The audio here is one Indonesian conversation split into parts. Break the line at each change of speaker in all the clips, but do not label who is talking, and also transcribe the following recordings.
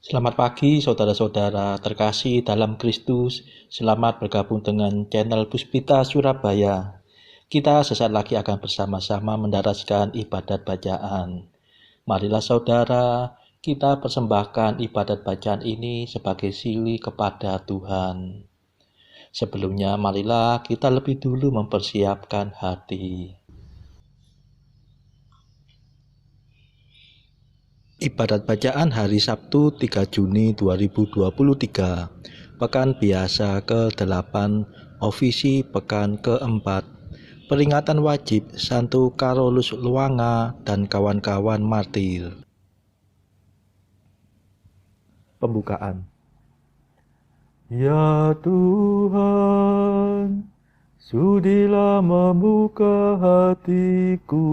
Selamat pagi saudara-saudara terkasih dalam Kristus. Selamat bergabung dengan channel Puspita Surabaya. Kita sesaat lagi akan bersama-sama mendaraskan ibadat bacaan. Marilah saudara, kita persembahkan ibadat bacaan ini sebagai sili kepada Tuhan. Sebelumnya marilah kita lebih dulu mempersiapkan hati. Ibadat bacaan hari Sabtu 3 Juni 2023, Pekan Biasa ke-8, Ofisi Pekan ke-4, Peringatan Wajib Santo Carolus Luanga dan kawan-kawan martir. Pembukaan.
Ya Tuhan, sudilah membuka hatiku,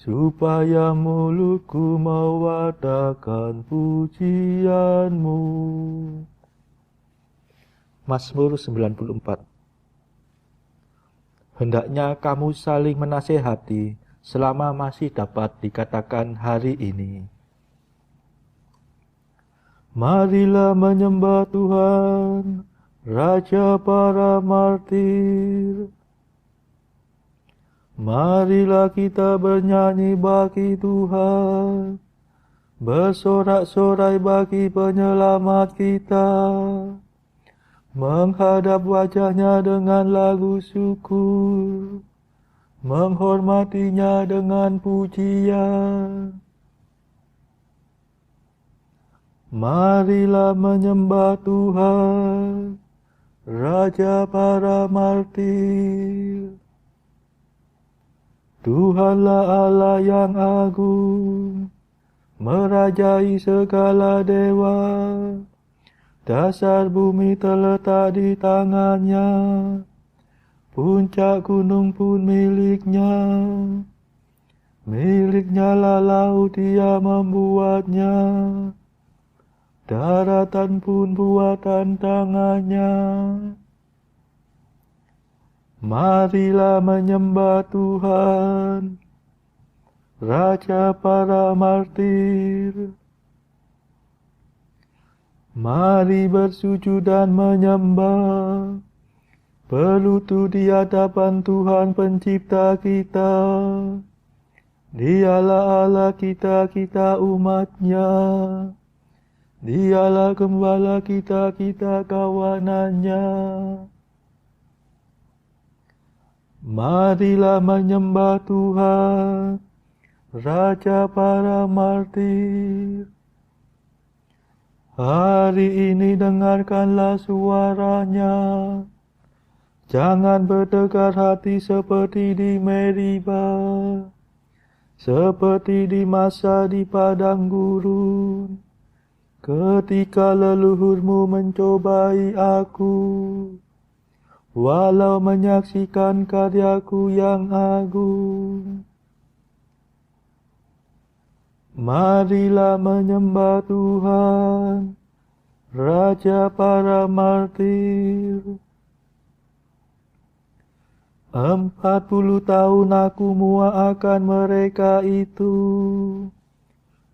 supaya mulutku mewartakan pujian-Mu.
Mazmur 94. Hendaknya kamu saling menasehati selama masih dapat dikatakan hari ini.
Marilah menyembah Tuhan, Raja para martir. Marilah kita bernyanyi bagi Tuhan, bersorak-sorai bagi penyelamat kita, menghadap wajahnya dengan lagu syukur, menghormatinya dengan pujian. Marilah menyembah Tuhan, Raja para martir. Tuhanlah Allah yang agung, merajai segala dewa. Dasar bumi terletak di tangannya, puncak gunung pun miliknya. Miliknya lah laut, dia membuatnya, daratan pun buatan tangannya. Marilah menyembah Tuhan, Raja para martir. Mari bersujud dan menyembah, berlutut di hadapan Tuhan pencipta kita. Dialah Allah kita, kita umatnya. Dialah gembala kita, kita kawanannya. Marilah menyembah Tuhan, Raja para martir. Hari ini dengarkanlah suaranya. Jangan berdegar hati seperti di Meribah, seperti di masa di padang gurun, ketika leluhurmu mencobai aku, walau menyaksikan karyaku yang agung. Marilah menyembah Tuhan, Raja para martir. 40 tahun aku muak akan mereka itu.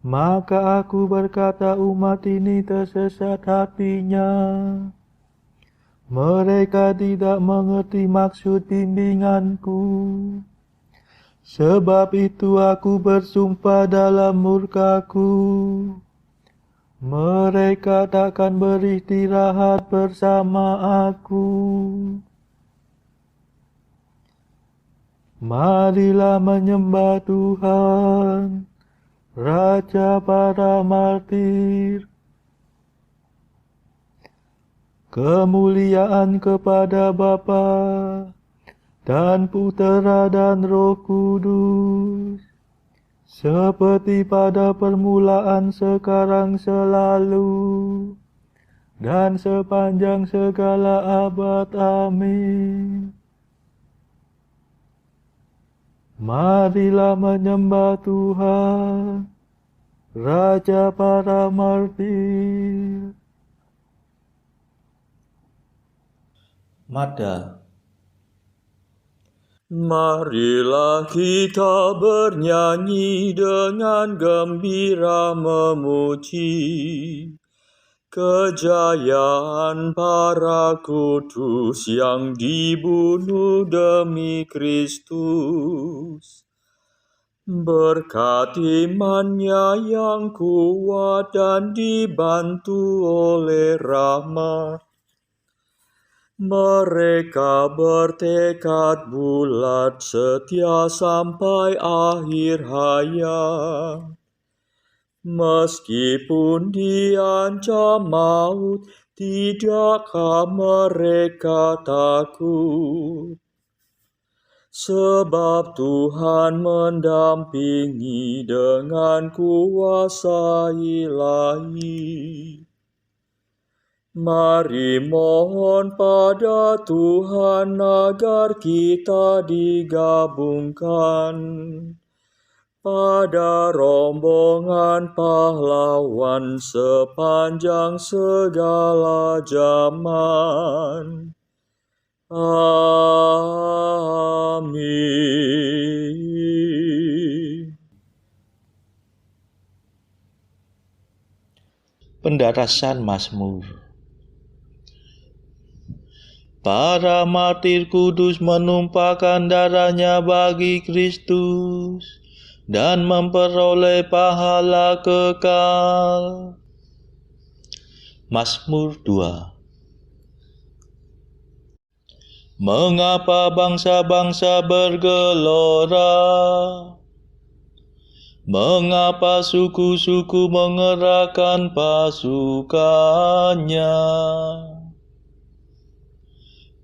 Maka aku berkata, umat ini tersesat hatinya. Mereka tidak mengerti maksud bimbinganku. Sebab itu aku bersumpah dalam murkaku, mereka takkan beristirahat bersama aku. Marilah menyembah Tuhan, Raja para martir. Kemuliaan kepada Bapa dan Putera dan Roh Kudus, seperti pada permulaan, sekarang, selalu, dan sepanjang segala abad. Amin. Marilah menyembah Tuhan, Raja para martir.
Mada.
Marilah kita bernyanyi dengan gembira memuji kejayaan para kudus yang dibunuh demi Kristus. Berkat imannya yang kuat dan dibantu oleh rahmat, mereka bertekad bulat setia sampai akhir hayat. Meskipun diancam maut, tidakkah mereka takut? Sebab Tuhan mendampingi dengan kuasa ilahi. Mari mohon pada Tuhan agar kita digabungkan pada rombongan pahlawan sepanjang segala zaman. Amin.
Pendarasan Mazmur. Para martir kudus menumpahkan darahnya bagi Kristus dan memperoleh pahala kekal. Mazmur 2. Mengapa bangsa-bangsa bergelora? Mengapa suku-suku mengerahkan pasukannya?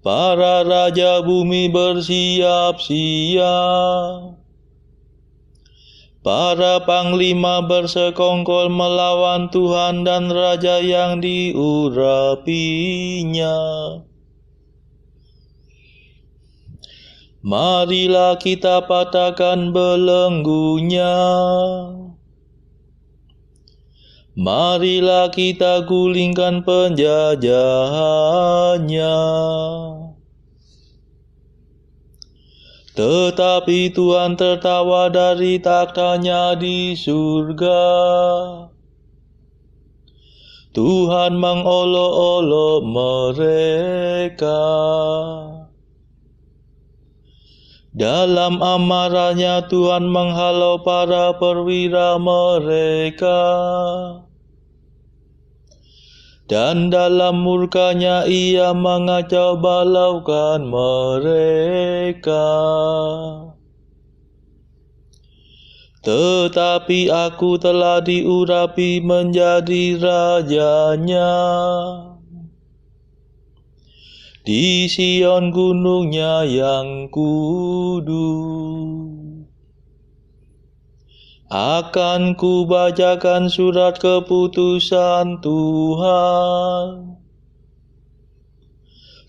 Para raja bumi bersiap-siap. Para panglima bersekongkol melawan Tuhan dan raja yang diurapinya. Marilah kita patahkan belenggunya. Marilah kita gulingkan penjajahannya. Tetapi Tuhan tertawa dari taktanya di surga. Tuhan mengolok-olok mereka. Dalam amarahnya Tuhan menghalau para perwira mereka. Dan dalam murkanya ia mengacau balaukan mereka. Tetapi aku telah diurapi menjadi rajanya. Di Sion gunungnya yang kudus. Akan kubacakan surat keputusan Tuhan.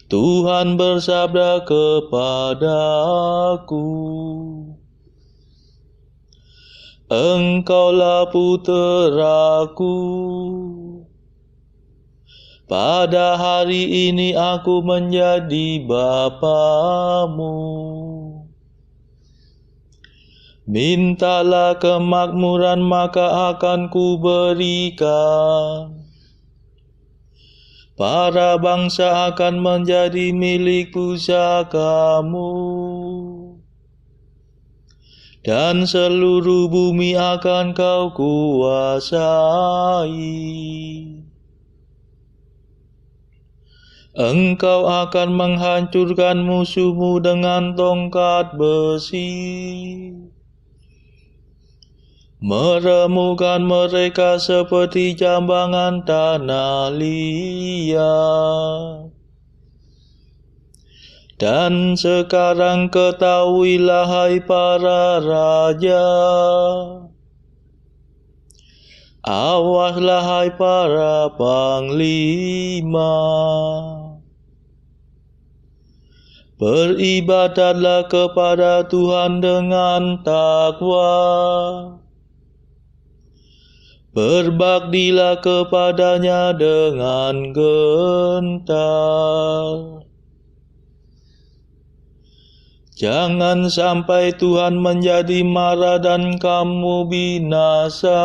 Tuhan bersabda kepadaku, Engkaulah puteraku. Pada hari ini aku menjadi bapamu. Mintalah kemakmuran maka akan kuberikan. Para bangsa akan menjadi milik pusakamu. Dan seluruh bumi akan kau kuasai. Engkau akan menghancurkan musuhmu dengan tongkat besi. Meremukkan mereka seperti jambangan tanah liat. Dan sekarang ketahuilah hai para raja. Awaslah hai para panglima. Beribadatlah kepada Tuhan dengan takwa. Berbaktilah kepadanya dengan gentar. Jangan sampai Tuhan menjadi marah dan kamu binasa,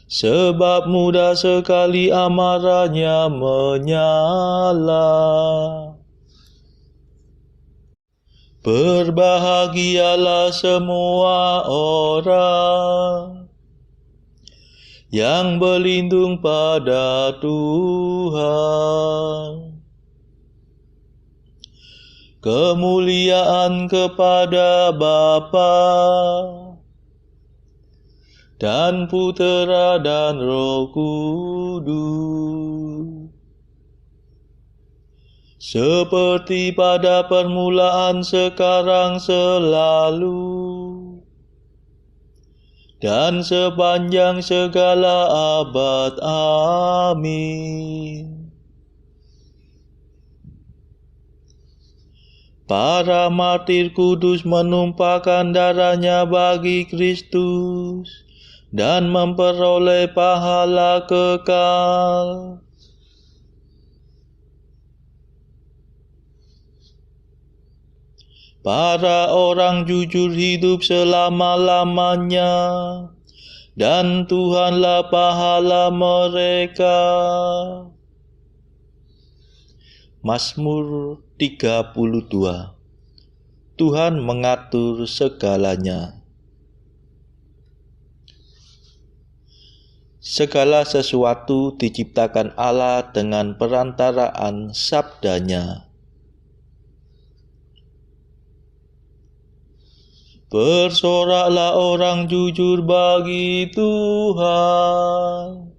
sebab mudah sekali amarahnya menyala. Berbahagialah semua orang yang berlindung pada Tuhan. Kemuliaan kepada Bapa dan Putera dan Roh Kudus, seperti pada permulaan, sekarang, selalu, dan sepanjang segala abad. Amin. Para martir kudus menumpahkan darahnya bagi Kristus dan memperoleh pahala kekal. Para orang jujur hidup selama-lamanya, dan Tuhanlah pahala mereka. Mazmur 32. Tuhan mengatur segalanya. Segala sesuatu diciptakan Allah dengan perantaraan sabdanya. Bersoraklah orang jujur bagi Tuhan.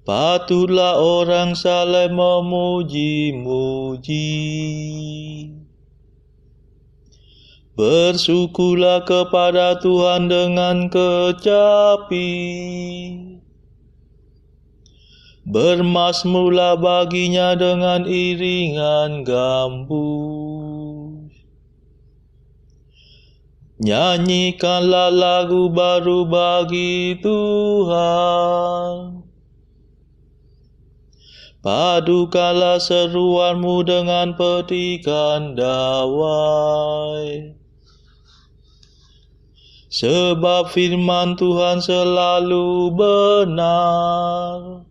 Patutlah orang saleh memuji-muji. Bersyukurlah kepada Tuhan dengan kecapi. Bermazmurlah baginya dengan iringan gambus. Nyanyikanlah lagu baru bagi Tuhan. Padukanlah seruanmu dengan petikan dawai. Sebab firman Tuhan selalu benar.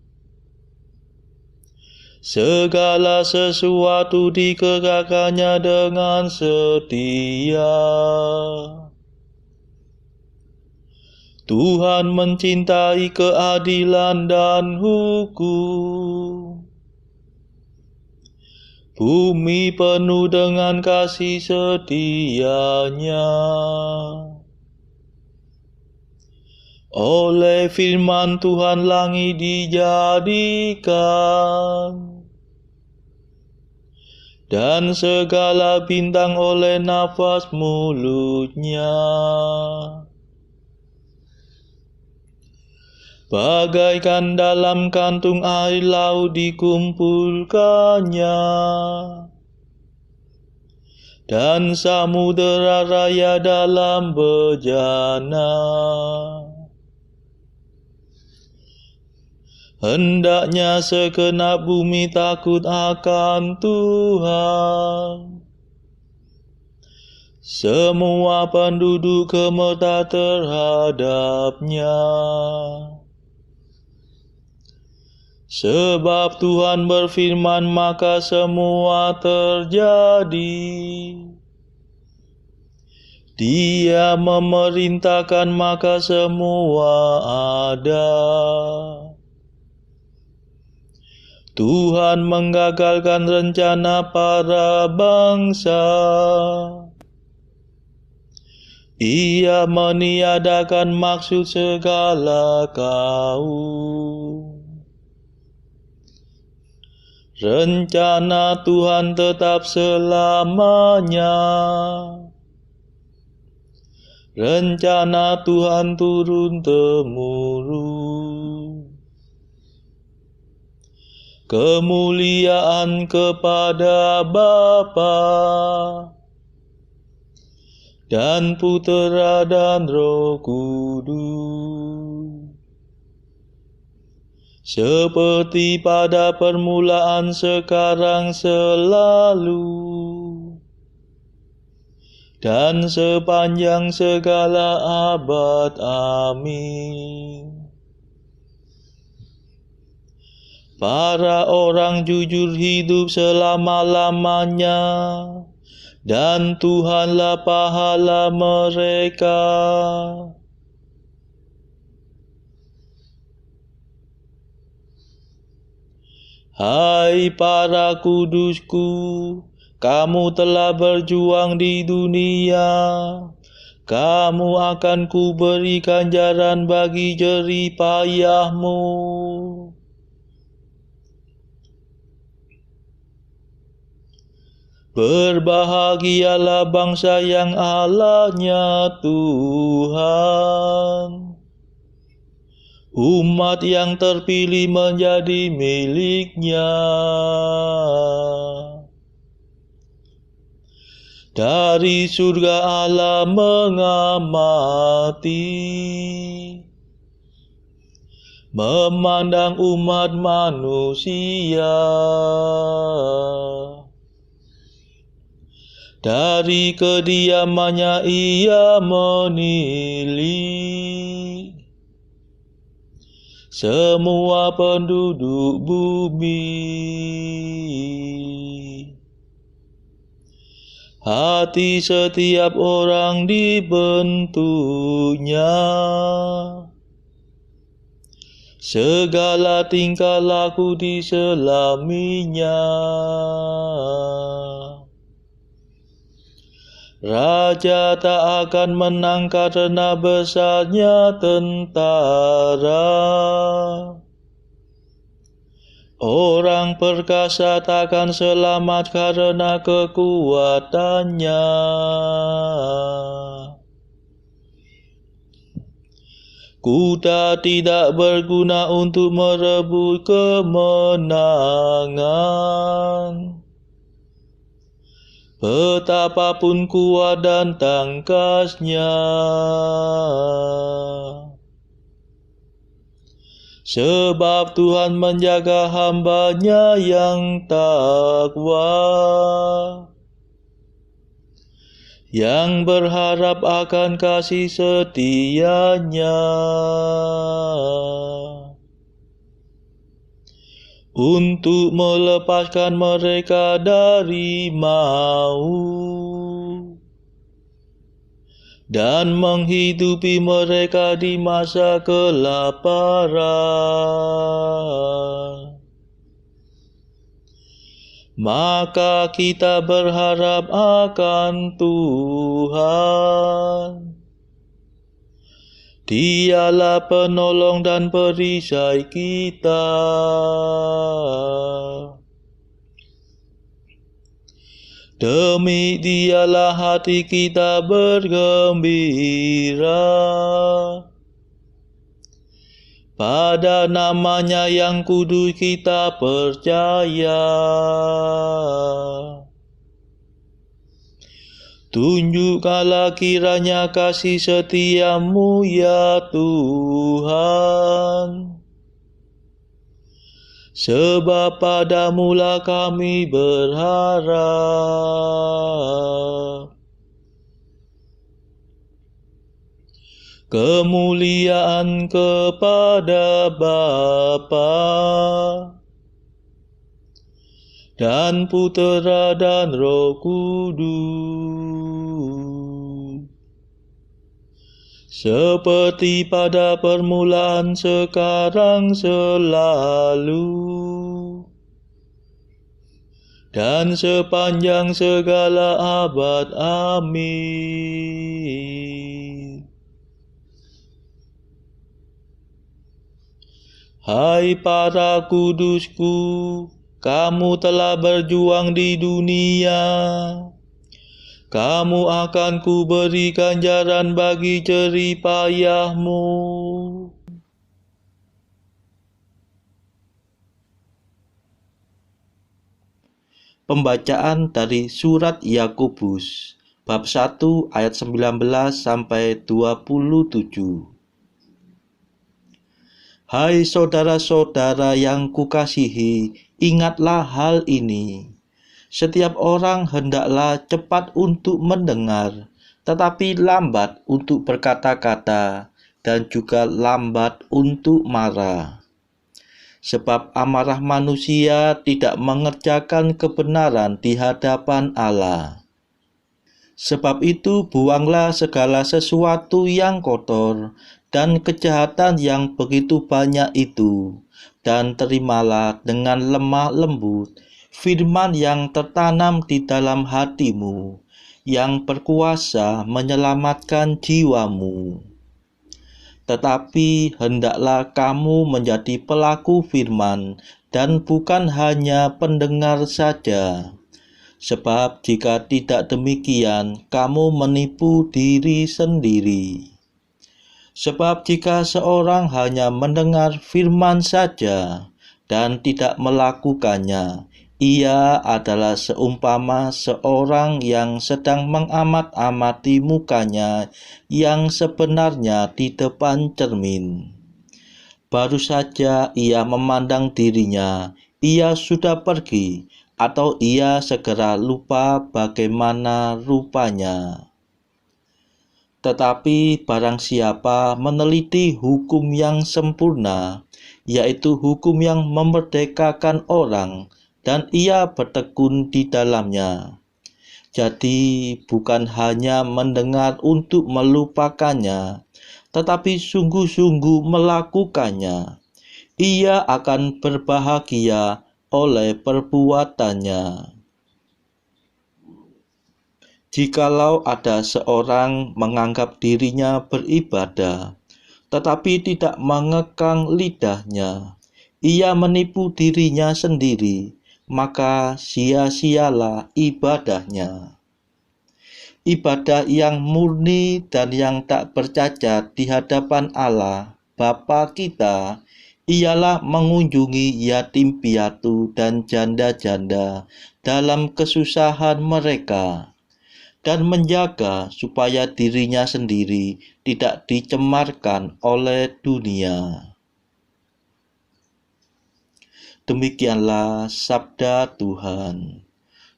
Segala sesuatu dikerjakannya dengan setia. Tuhan mencintai keadilan dan hukum. Bumi penuh dengan kasih setianya. Oleh firman Tuhan langit dijadikan, dan segala bintang oleh nafas mulutnya. Bagaikan dalam kantung air laut dikumpulkannya, dan samudera raya dalam bejana. Hendaknya segenap bumi takut akan Tuhan. Semua penduduk gemetar terhadapnya. Sebab Tuhan berfirman, maka semua terjadi. Dia memerintahkan, maka semua ada. Tuhan menggagalkan rencana para bangsa. Ia meniadakan maksud segala kaum. Rencana Tuhan tetap selamanya. Rencana Tuhan turun-temurun. Kemuliaan kepada Bapa dan Putera dan Roh Kudus, seperti pada permulaan, sekarang, selalu, dan sepanjang segala abad. Amin. Para orang jujur hidup selama-lamanya, dan Tuhanlah pahala mereka. Hai para kudusku, kamu telah berjuang di dunia. Kamu akan kuberi ganjaran bagi jerih payahmu. Berbahagialah bangsa yang Allahnya Tuhan, umat yang terpilih menjadi miliknya. Dari surga Allah mengamati, memandang umat manusia. Dari kediamannya Ia menilik semua penduduk bumi. Hati setiap orang dibentuknya, segala tingkah laku diselaminya. Raja tak akan menang karena besarnya tentara. Orang perkasa takkan selamat karena kekuatannya. Kuda tidak berguna untuk merebut kemenangan, betapapun kuat dan tangkasnya. Sebab Tuhan menjaga hamba-Nya yang takwa, yang berharap akan kasih setia-Nya. Untuk melepaskan mereka dari maut dan menghidupi mereka di masa kelaparan. Maka kita berharap akan Tuhan. Dialah penolong dan perisai kita. Demi Dialah hati kita bergembira. Pada nama-Nya yang kudus kita percaya. Tunjukkanlah kiranya kasih setia-Mu ya Tuhan, sebab Padamu-lah kami berharap. Kemuliaan kepada Bapa dan Putera dan Roh Kudus, seperti pada permulaan, sekarang, selalu, dan sepanjang segala abad. Amin. Hai para kudusku, kamu telah berjuang di dunia. Kamu akan kuberi ganjaran bagi jerih payahmu. Pembacaan dari surat Yakobus bab 1 ayat 19 sampai 27. Hai saudara-saudara yang kukasihi, ingatlah hal ini. Setiap orang hendaklah cepat untuk mendengar, tetapi lambat untuk berkata-kata, dan juga lambat untuk marah. Sebab amarah manusia tidak mengerjakan kebenaran di hadapan Allah. Sebab itu buanglah segala sesuatu yang kotor dan kejahatan yang begitu banyak itu, dan terimalah dengan lemah lembut firman yang tertanam di dalam hatimu, yang berkuasa menyelamatkan jiwamu. Tetapi hendaklah kamu menjadi pelaku firman dan bukan hanya pendengar saja. Sebab jika tidak demikian, kamu menipu diri sendiri. Sebab jika seorang hanya mendengar firman saja dan tidak melakukannya, ia adalah seumpama seorang yang sedang mengamat-amati mukanya yang sebenarnya di depan cermin. Baru saja ia memandang dirinya, ia sudah pergi, atau ia segera lupa bagaimana rupanya. Tetapi barang siapa meneliti hukum yang sempurna, yaitu hukum yang memerdekakan orang, dan ia bertekun di dalamnya. Jadi bukan hanya mendengar untuk melupakannya, tetapi sungguh-sungguh melakukannya. Ia akan berbahagia oleh perbuatannya. Jikalau ada seorang menganggap dirinya beribadah, tetapi tidak mengekang lidahnya, ia menipu dirinya sendiri, maka sia-sialah ibadahnya. Ibadah yang murni dan yang tak bercacat di hadapan Allah, Bapa kita, ialah mengunjungi yatim piatu dan janda-janda dalam kesusahan mereka, dan menjaga supaya dirinya sendiri tidak dicemarkan oleh dunia. Demikianlah sabda Tuhan.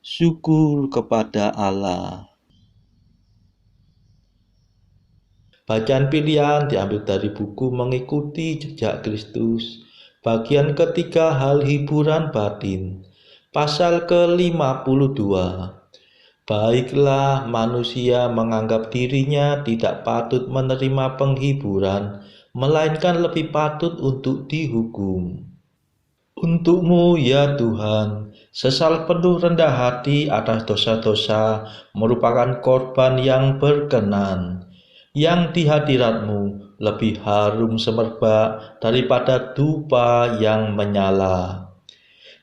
Syukur kepada Allah. Bacaan pilihan diambil dari buku Mengikuti Jejak Kristus, bagian ketiga, hal hiburan batin, pasal ke-52. Baiklah manusia menganggap dirinya tidak patut menerima penghiburan, melainkan lebih patut untuk dihukum. Untukmu ya Tuhan, sesal penuh rendah hati atas dosa-dosa merupakan korban yang berkenan, yang di hadiratmu lebih harum semerbak daripada dupa yang menyala.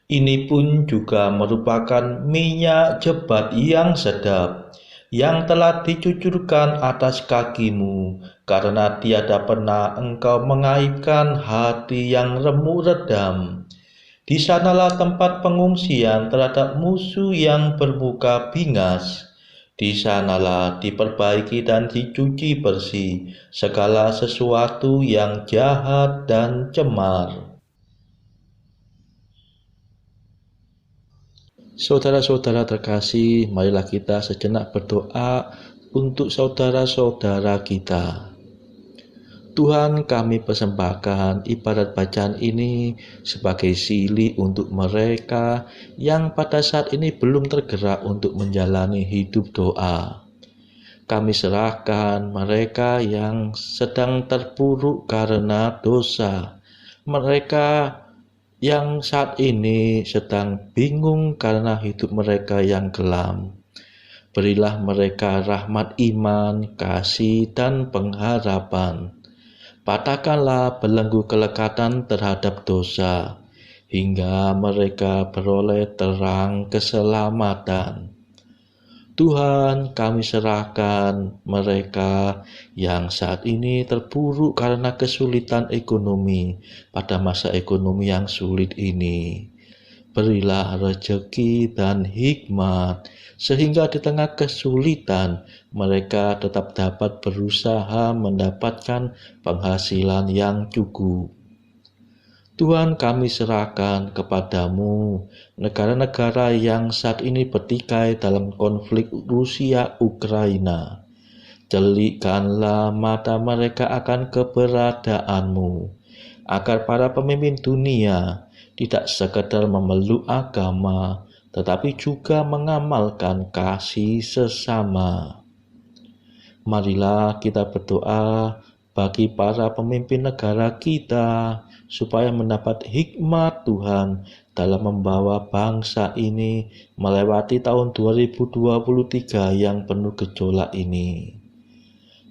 Ini pun juga merupakan minyak jebat yang sedap, yang telah dicucurkan atas kakimu, karena tiada pernah engkau mengaibkan hati yang remuk redam. Di sanalah tempat pengungsian terhadap musuh yang bermuka bingas. Di sanalah diperbaiki dan dicuci bersih segala sesuatu yang jahat dan cemar. Saudara-saudara terkasih, marilah kita sejenak berdoa untuk saudara-saudara kita. Tuhan, kami persembahkan ibadat bacaan ini sebagai silih untuk mereka yang pada saat ini belum tergerak untuk menjalani hidup doa. Kami serahkan mereka yang sedang terpuruk karena dosa, mereka yang saat ini sedang bingung karena hidup mereka yang kelam. Berilah mereka rahmat iman, kasih, dan pengharapan. Patahkanlah belenggu kelekatan terhadap dosa, hingga mereka beroleh terang keselamatan. Tuhan, kami serahkan mereka yang saat ini terpuruk karena kesulitan ekonomi pada masa ekonomi yang sulit ini. Berilah rezeki dan hikmat, sehingga di tengah kesulitan mereka tetap dapat berusaha mendapatkan penghasilan yang cukup. Tuhan, kami serahkan kepadamu negara-negara yang saat ini bertikai dalam konflik Rusia-Ukraina. Jelikkanlah mata mereka akan keberadaanmu, agar para pemimpin dunia tidak sekedar memeluk agama, tetapi juga mengamalkan kasih sesama. Marilah kita berdoa bagi para pemimpin negara kita, supaya mendapat hikmat Tuhan dalam membawa bangsa ini melewati tahun 2023 yang penuh gejolak ini.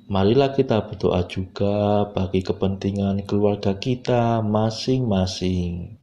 Marilah kita berdoa juga bagi kepentingan keluarga kita masing-masing.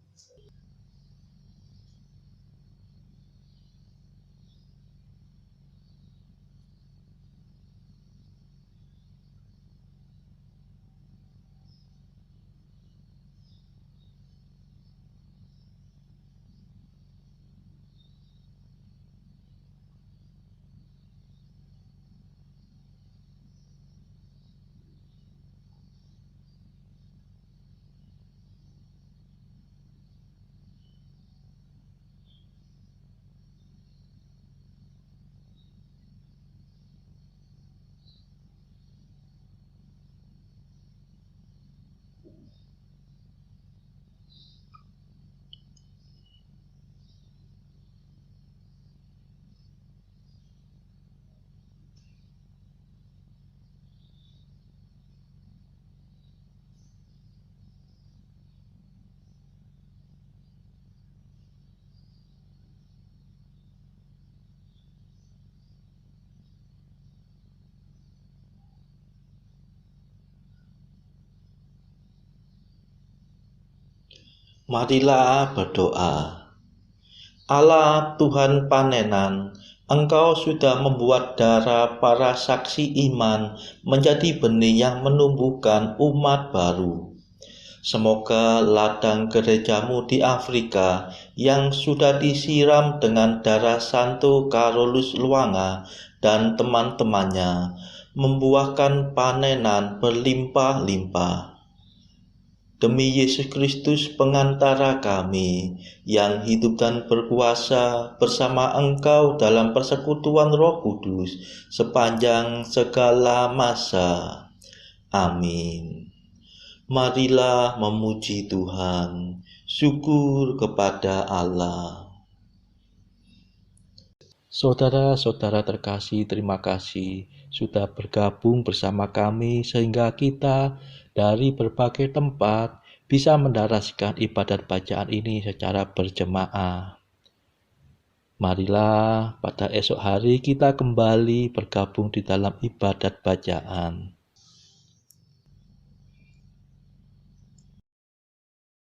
Marilah berdoa. Allah Tuhan panenan, Engkau sudah membuat darah para saksi iman menjadi benih yang menumbuhkan umat baru. Semoga ladang gerejamu di Afrika yang sudah disiram dengan darah Santo Carolus Luanga dan teman-temannya membuahkan panenan berlimpah-limpah. Demi Yesus Kristus pengantara kami, yang hidup dan berkuasa bersama Engkau dalam persekutuan Roh Kudus sepanjang segala masa. Amin. Marilah memuji Tuhan. Syukur kepada Allah. Saudara-saudara terkasih, terima kasih sudah bergabung bersama kami sehingga kita dari berbagai tempat bisa mendaraskan ibadat bacaan ini secara berjemaah. Marilah pada esok hari kita kembali bergabung di dalam ibadat bacaan.